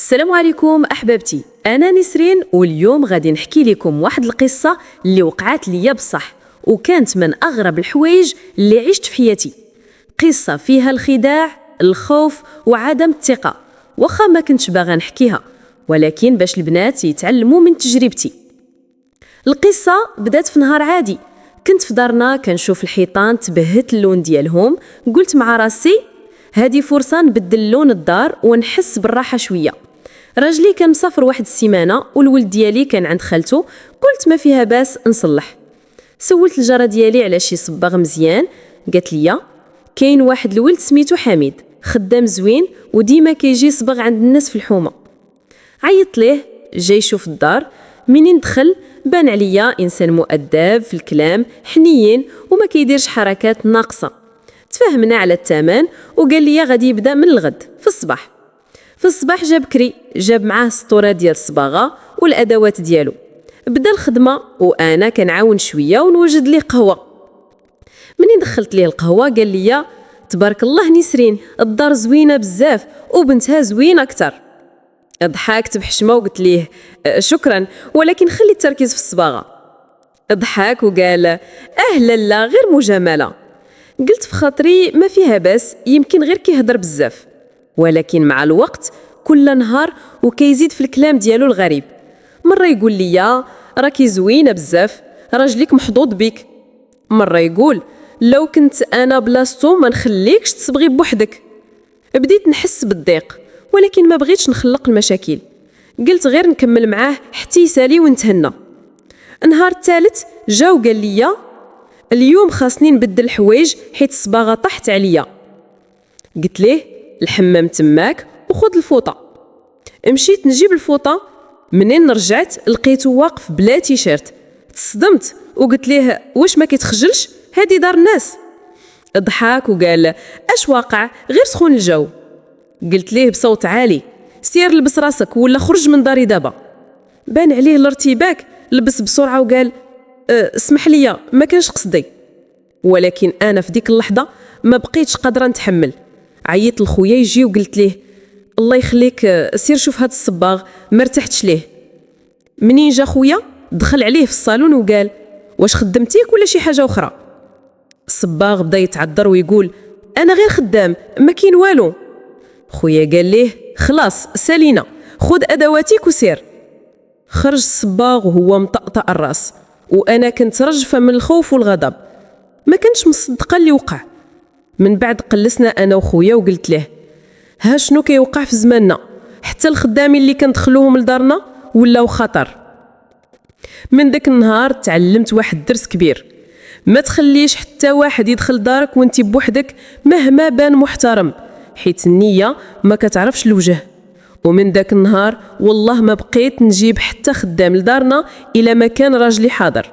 السلام عليكم أحبابتي، أنا نسرين واليوم غادي نحكي لكم واحد القصة اللي وقعت ليا بصح وكانت من أغرب الحوايج اللي عشت في حياتي. قصة فيها الخداع، الخوف وعدم الثقة، واخا ما كنتش باغا نحكيها ولكن باش البنات يتعلموا من تجربتي. القصة بدات في نهار عادي، كنت في دارنا كنشوف الحيطان تبهت اللون ديالهم، قلت مع راسي هادي فرصة نبدل لون الدار ونحس بالراحة شوية. راجلي كان مسافر واحد السيمانة والولد ديالي كان عند خالته، قلت ما فيها باس نصلح. سولت الجارة ديالي على شي صباغ مزيان، قالت لي كاين واحد الولد سميتو حميد، خدام زوين وديما كيجي صبغ عند الناس في الحومة. عيطت ليه، جاي يشوف الدار. منين دخل بان عليا انسان مؤدب في الكلام، حنين وما كيديرش حركات ناقصه. تفاهمنا على الثمن وقال لي غادي يبدا من الغد في الصباح جاب كري، جاب معاه سطوره ديال الصباغه والادوات ديالو. بدا الخدمه وانا كنعاون شويه ونوجد ليه قهوه. منين دخلت ليه القهوه قال لي تبارك الله نسرين، الدار زوينه بزاف وبنتها زوينه اكثر. ضحكت بحشمه وقلت ليه شكرا ولكن خلي التركيز في الصباغه. ضحك وقال لا غير مجامله. قلت في خاطري ما فيها باس، يمكن غير كيهضر بزاف. ولكن مع الوقت كل نهار وكيزيد في الكلام ديالو الغريب. مره يقول لي راكي زوينه بزاف، راجلك محظوظ بك. مره يقول لو كنت انا بلاصتو ما نخليكش تصبغي بوحدك. بديت نحس بالضيق ولكن ما بغيتش نخلق المشاكل، قلت غير نكمل معاه حتى يسالي ونتهنى. نهار الثالث جا وقال لي اليوم خاصني نبدل الحوايج حيت الصباغه طاحت عليا. قلت ليه الحمام تماك وخذ الفوطه. مشيت نجيب الفوطه، منين رجعت لقيته واقف بلا تيشيرت. تصدمت وقلت ليه واش ما كيتخجلش، هادي دار الناس. ضحك وقال اش واقع، غير سخون الجو. قلت ليه بصوت عالي سير لبس راسك ولا خرج من داري دابا. بان عليه الارتباك، لبس بسرعه وقال اسمح لي ما كانش قصدي. ولكن انا في ديك اللحظه ما بقيتش قادره نتحمل. عيطت لخويا يجي وقلت ليه الله يخليك سير شوف هاد الصباغ ما ارتحتش ليه. منين جا خويا دخل عليه في الصالون وقال واش خدمتيك ولا شي حاجه اخرى. الصباغ بدا يتعذر ويقول انا غير خدام ما كاين والو. خويا قال ليه خلاص سالينا، خذ ادواتك وسير. خرج الصباغ وهو مطقطق الراس وانا كنت رجفه من الخوف والغضب، ما كنتش مصدقه اللي وقع. من بعد قلسنا انا وخويا وقلت له ها شنو كيوقع في زماننا، حتى الخدامين اللي كندخلوهم لدارنا ولاو خطر. من داك النهار تعلمت واحد الدرس كبير، ما تخليش حتى واحد يدخل دارك وانت بوحدك مهما بان محترم، حيت النيه ما كتعرفش الوجه. ومن داك النهار والله ما بقيت نجيب حتى خدام لدارنا الا ما كان راجلي حاضر.